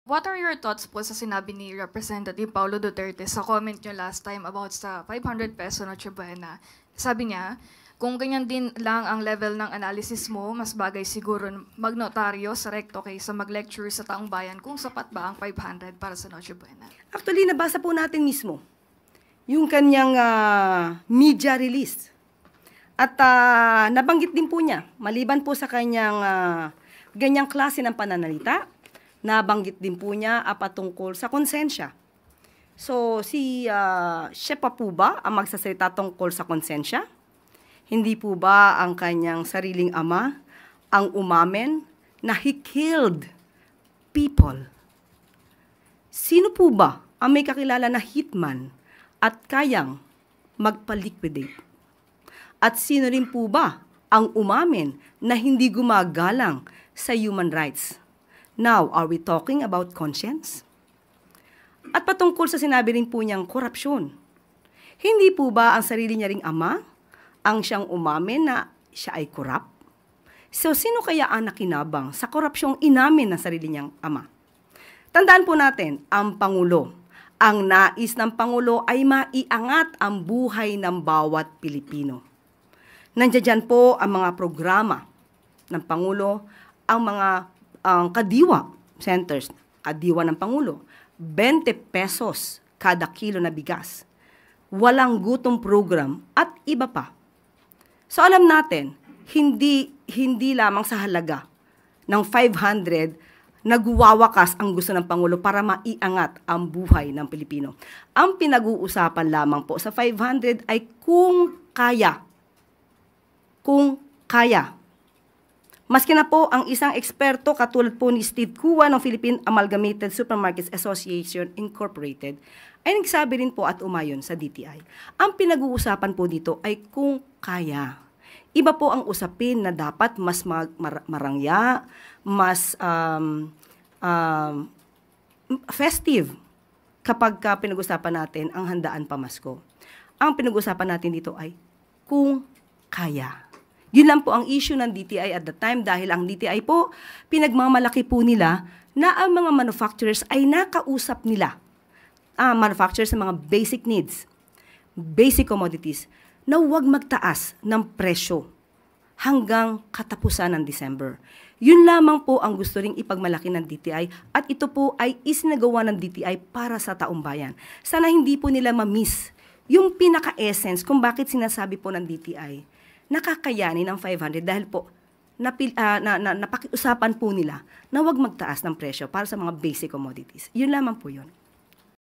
What are your thoughts po sa sinabi ni Representative Paulo Duterte sa comment niyo last time about sa 500 peso Noche Buena? Sabi niya, kung ganyan din lang ang level ng analysis mo, mas bagay siguro magnotaryo sa recto kaysa mag-lecture sa taong bayan kung sapat ba ang 500 para sa Noche Buena. Actually, nabasa po natin mismo yung kanyang media release. At nabanggit din po niya, maliban po sa kanyang ganyang klase ng pananalita, nabanggit din po niya patungkol sa konsensya. So, siya pa po ba ang magsasalita tungkol sa konsensya? Hindi po ba ang kanyang sariling ama ang umamin na he killed people? Sino po ba ang may kakilala na hitman at kayang magpa-liquidate? At sino rin po ba ang umamin na hindi gumagalang sa human rights? Now, are we talking about conscience? At patungkol sa sinabi rin po niyang korupsyon, hindi po ba ang sarili niya ring ama ang siyang umamin na siya ay korap? So, sino kaya ang nakinabang sa korupsyong inamin ng sarili niyang ama? Tandaan po natin, ang Pangulo. Ang nais ng Pangulo ay maiangat ang buhay ng bawat Pilipino. Nandiyan po ang mga programa ng Pangulo, ang kadiwa centers, kadiwa ng Pangulo, 20 pesos kada kilo na bigas, walang gutom program at iba pa. So alam natin, hindi lamang sa halaga ng 500 nagwawakas ang gusto ng Pangulo para maiangat ang buhay ng Pilipino. Ang pinag-uusapan lamang po sa 500 ay kung kaya. Kung kaya. Maski na po ang isang eksperto katulad po ni Steve Kua ng Philippine Amalgamated Supermarkets Association Incorporated ay nagsabi rin po at umayon sa DTI. Ang pinag-uusapan po dito ay kung kaya. Iba po ang usapin na dapat mas marangya, mas festive kapag pinag-usapan natin ang handaan pamasko. Ang pinag-usapan natin dito ay kung kaya. Yun lang po ang issue ng DTI at the time dahil ang DTI po, pinagmamalaki po nila na ang mga manufacturers ay nakausap nila. Manufacturers ng mga basic needs, basic commodities, na huwag magtaas ng presyo hanggang katapusan ng December. Yun lamang po ang gusto ring ipagmalaki ng DTI at ito po ay isinagawa ng DTI para sa taong bayan. Sana hindi po nila ma-miss yung pinaka-essence kung bakit sinasabi po ng DTI nakakayanin ng 500 dahil po napakiusapan po nila na huwag magtaas ng presyo para sa mga basic commodities. Yun lamang po yun.